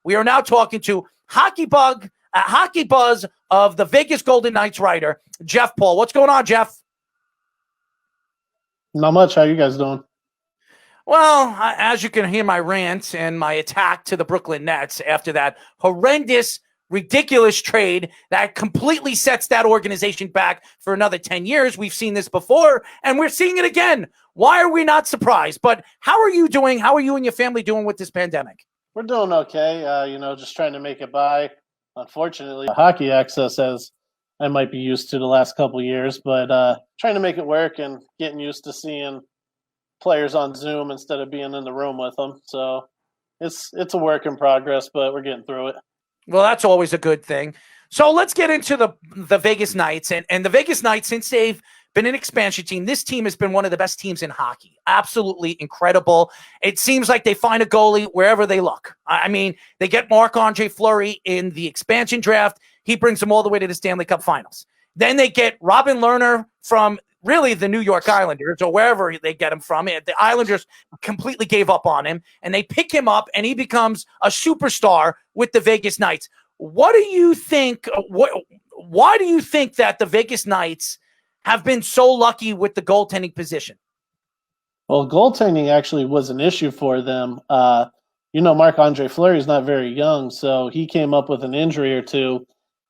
We are now talking to Hockey Buzz of the Vegas Golden Knights writer, Jeff Paul. What's going on, Jeff? Not much. How you guys doing? Well, as you can hear my rant and my attack to the Brooklyn Nets after that horrendous, ridiculous trade that completely sets that organization back for another 10 years. We've seen this before, and we're seeing it again. Why are we not surprised? But how are you doing? How are you and your family doing with this pandemic? We're doing okay. Just trying to make it by. Unfortunately, hockey access, as I might be used to the last couple of years, but trying to make it work and getting used to seeing players on Zoom instead of being in the room with them. So it's a work in progress, but we're getting through it. Well, that's always a good thing. So let's get into the Vegas Knights. And the Vegas Knights, since they've been an expansion team, this team has been one of the best teams in hockey. Absolutely incredible. It seems like they find a goalie wherever they look. I mean, they get Marc-Andre Fleury in the expansion draft. He brings them all the way to the Stanley Cup Finals. Then they get Robin Lehner from really the New York Islanders or wherever they get him from. The Islanders completely gave up on him, and they pick him up, and he becomes a superstar with the Vegas Knights. What do you think? Why do you think that the Vegas Knights have been so lucky with the goaltending position? Well, goaltending actually was an issue for them. Marc-Andre Fleury is not very young, so he came up with an injury or two,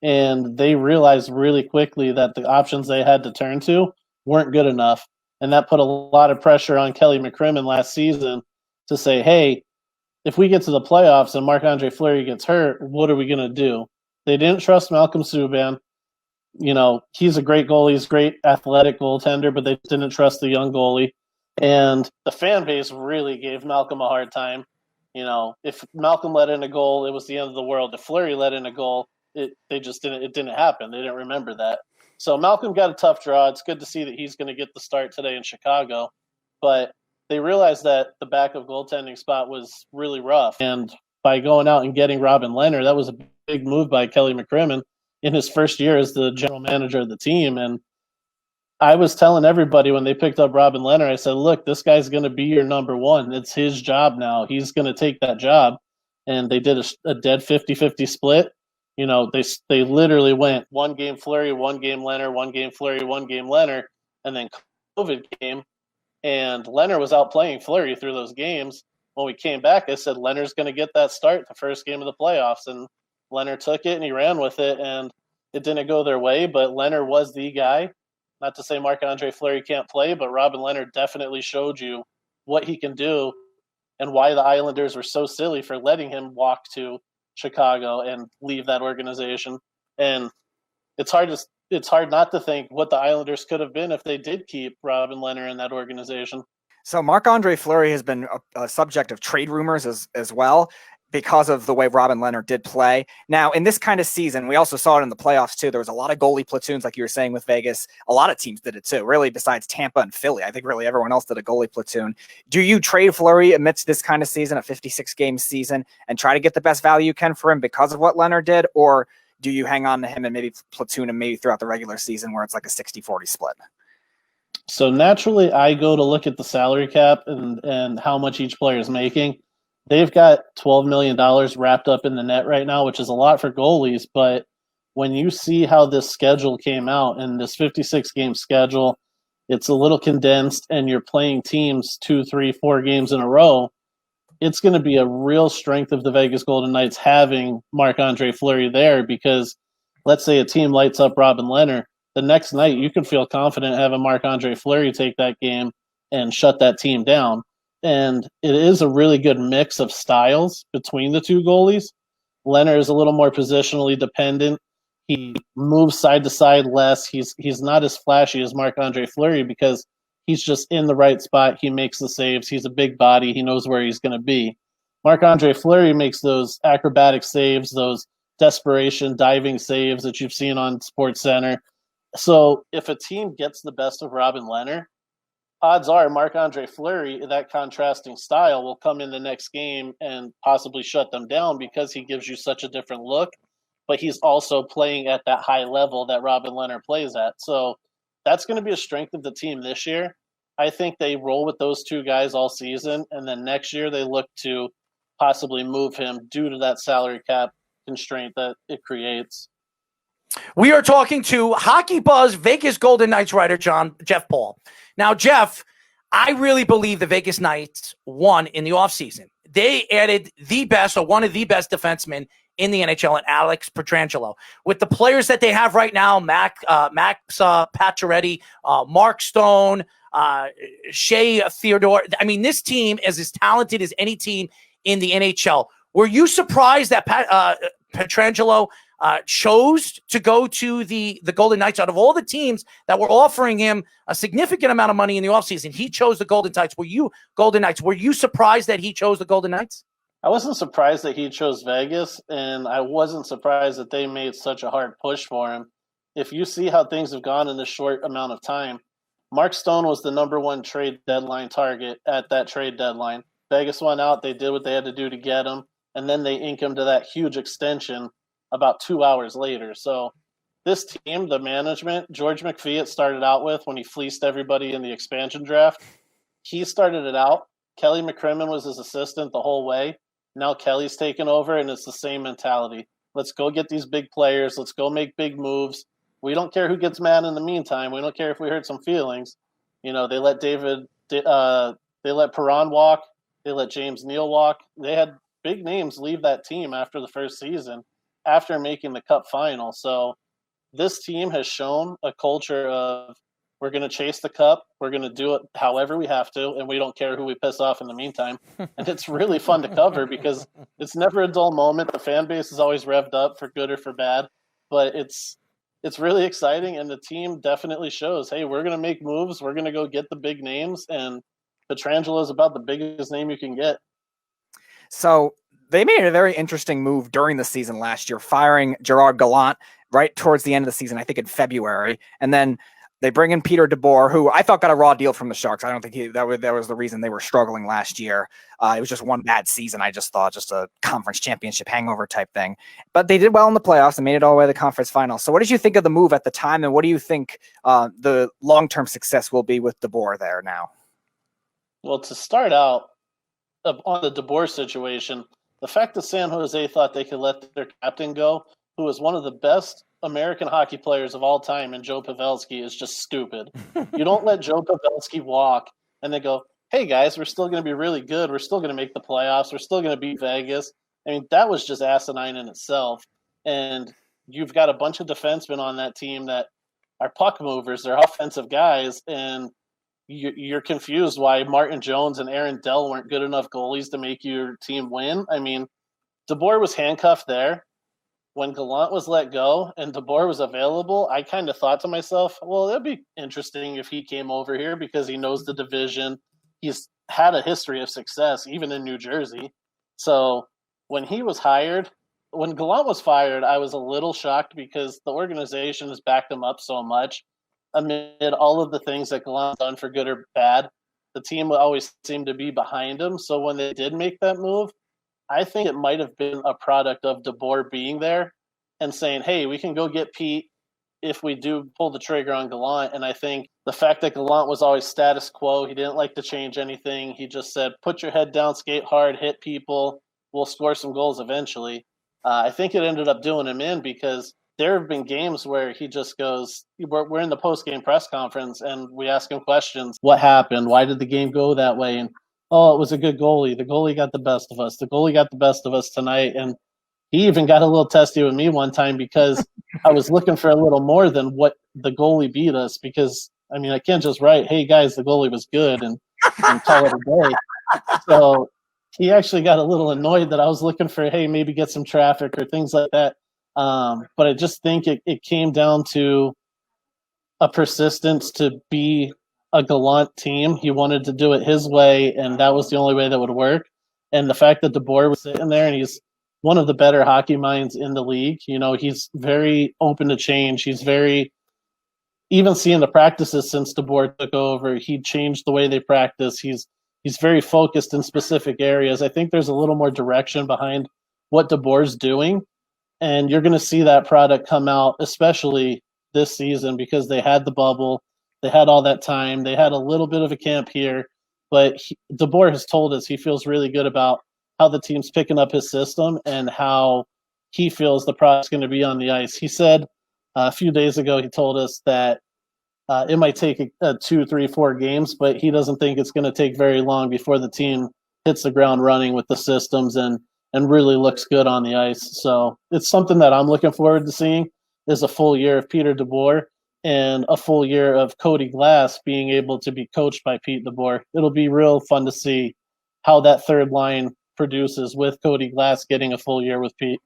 and they realized really quickly that the options they had to turn to weren't good enough. And that put a lot of pressure on Kelly McCrimmon last season to say, hey, if we get to the playoffs and Marc-Andre Fleury gets hurt, what are we going to do? They didn't trust Malcolm Subban. He's a great goalie. He's a great athletic goaltender, but they didn't trust the young goalie. And the fan base really gave Malcolm a hard time. If Malcolm let in a goal, it was the end of the world. If Fleury let in a goal, it didn't happen. They didn't remember that. So Malcolm got a tough draw. It's good to see that he's going to get the start today in Chicago. But they realized that the backup goaltending spot was really rough. And by going out and getting Robin Lehner, that was a big move by Kelly McCrimmon in his first year as the general manager of the team. And I was telling everybody when they picked up Robin Lehner, I said, look, this guy's going to be your number one. It's his job now. He's going to take that job. And they did a dead 50-50 split. They literally went one game Fleury, one game Lehner, one game Fleury, one game Lehner, and then COVID came, and Lehner was out playing Fleury through those games. When we came back, I said Lehner's going to get that start the first game of the playoffs, and Lehner took it and he ran with it, and it didn't go their way, but Lehner was the guy. Not to say Marc-Andre Fleury can't play, but Robin Lehner definitely showed you what he can do and why the Islanders were so silly for letting him walk to Chicago and leave that organization. And it's hard not to think what the Islanders could have been if they did keep Robin Lehner in that organization. So Marc-Andre Fleury has been a subject of trade rumors as well because of the way Robin Lehner did play. Now, in this kind of season, we also saw it in the playoffs too. There was a lot of goalie platoons, like you were saying with Vegas. A lot of teams did it too, really, besides Tampa and Philly. I think really everyone else did a goalie platoon. Do you trade Fleury amidst this kind of season, a 56-game season, and try to get the best value you can for him because of what Lehner did? Or do you hang on to him and maybe platoon him maybe throughout the regular season where it's like a 60-40 split? So naturally, I go to look at the salary cap and how much each player is making. They've got $12 million wrapped up in the net right now, which is a lot for goalies. But when you see how this schedule came out and this 56-game schedule, it's a little condensed and you're playing teams 2, 3, 4 games in a row, it's going to be a real strength of the Vegas Golden Knights having Marc-Andre Fleury there, because let's say a team lights up Robin Lehner, the next night you can feel confident having Marc-Andre Fleury take that game and shut that team down. And it is a really good mix of styles between the two goalies. Lehner is a little more positionally dependent. He moves side to side less. He's not as flashy as Marc-Andre Fleury because he's just in the right spot. He makes the saves. He's a big body. He knows where he's going to be. Marc-Andre Fleury makes those acrobatic saves, those desperation diving saves that you've seen on SportsCenter. So if a team gets the best of Robin Lehner, odds are Marc-Andre Fleury, that contrasting style, will come in the next game and possibly shut them down because he gives you such a different look, but he's also playing at that high level that Robin Lehner plays at. So that's going to be a strength of the team this year. I think they roll with those two guys all season, and then next year they look to possibly move him due to that salary cap constraint that it creates. We are talking to Hockey Buzz Vegas Golden Knights writer Jeff Paul. Now, Jeff, I really believe the Vegas Knights won in the offseason. They added the best or one of the best defensemen in the NHL, and Alex Pietrangelo. With the players that they have right now, Max Pacioretty, Mark Stone, Shea Theodore. I mean, this team is as talented as any team in the NHL. Were you surprised that Pietrangelo chose to go to the Golden Knights? Out of all the teams that were offering him a significant amount of money in the offseason, he chose the Golden Knights. Were you surprised that he chose the Golden Knights? I wasn't surprised that he chose Vegas, and I wasn't surprised that they made such a hard push for him. If you see how things have gone in this short amount of time, Mark Stone was the number one trade deadline target at that trade deadline. Vegas went out, they did what they had to do to get him, and then they inked him to that huge extension about 2 hours later. So this team, the management, George McPhee, it started out with when he fleeced everybody in the expansion draft. He started it out. Kelly McCrimmon was his assistant the whole way. Now Kelly's taken over, and it's the same mentality. Let's go get these big players. Let's go make big moves. We don't care who gets mad in the meantime. We don't care if we hurt some feelings. You know, they let Perron walk. They let James Neal walk. They had big names leave that team after the first season, after making the Cup final. So this team has shown a culture of, we're going to chase the Cup. We're going to do it however we have to, and we don't care who we piss off in the meantime. And it's really fun to cover because it's never a dull moment. The fan base is always revved up for good or for bad, but it's really exciting, and the team definitely shows, hey, we're going to make moves. We're going to go get the big names, and Pietrangelo is about the biggest name you can get. So they made a very interesting move during the season last year, firing Gerard Gallant right towards the end of the season, I think in February, and then they bring in Peter DeBoer, who I thought got a raw deal from the Sharks. I don't think that was the reason they were struggling last year. It was just one bad season, I just thought, just a conference championship hangover type thing. But they did well in the playoffs and made it all the way to the conference final. So what did you think of the move at the time, and what do you think the long-term success will be with DeBoer there now? Well, to start out, on the DeBoer situation, the fact that San Jose thought they could let their captain go, who was one of the best American hockey players of all time, and Joe Pavelski, is just stupid. You don't let Joe Pavelski walk and they go, hey guys, we're still going to be really good. We're still going to make the playoffs. We're still going to beat Vegas. I mean, that was just asinine in itself. And you've got a bunch of defensemen on that team that are puck movers. They're offensive guys. And you're confused why Martin Jones and Aaron Dell weren't good enough goalies to make your team win. I mean, DeBoer was handcuffed there. When Gallant was let go and DeBoer was available, I kind of thought to myself, well, that'd be interesting if he came over here because he knows the division. He's had a history of success, even in New Jersey. So when he was hired, when Gallant was fired, I was a little shocked because the organization has backed him up so much. Amid all of the things that Gallant's done for good or bad, the team always seemed to be behind him. So when they did make that move, I think it might have been a product of DeBoer being there and saying, hey, we can go get Pete if we do pull the trigger on Gallant. And I think the fact that Gallant was always status quo, he didn't like to change anything. He just said, put your head down, skate hard, hit people. We'll score some goals eventually. I think it ended up doing him in because there have been games where he just goes, we're in the post-game press conference and we ask him questions. What happened? Why did the game go that way? And oh, it was a good goalie. The goalie got the best of us. The goalie got the best of us tonight. And he even got a little testy with me one time because I was looking for a little more than what the goalie beat us. Because, I mean, I can't just write, hey, guys, the goalie was good and call it a day. So he actually got a little annoyed that I was looking for, hey, maybe get some traffic or things like that. But I just think it came down to a persistence to be a Gallant team. He wanted to do it his way, and that was the only way that would work. And the fact that DeBoer was sitting there, and he's one of the better hockey minds in the league. You know, he's very open to change. He's very, even seeing the practices since DeBoer took over, he changed the way they practice. He's very focused in specific areas. I think there's a little more direction behind what DeBoer's doing, and you're going to see that product come out, especially this season, because they had the bubble. They had all that time. They had a little bit of a camp here, but DeBoer has told us he feels really good about how the team's picking up his system and how he feels the product's going to be on the ice. He said a few days ago, he told us that it might take 2, 3, 4 games, but he doesn't think it's going to take very long before the team hits the ground running with the systems and really looks good on the ice. So it's something that I'm looking forward to seeing, is a full year of Peter DeBoer and a full year of Cody Glass being able to be coached by Pete DeBoer. It'll be real fun to see how that third line produces with Cody Glass getting a full year with Pete.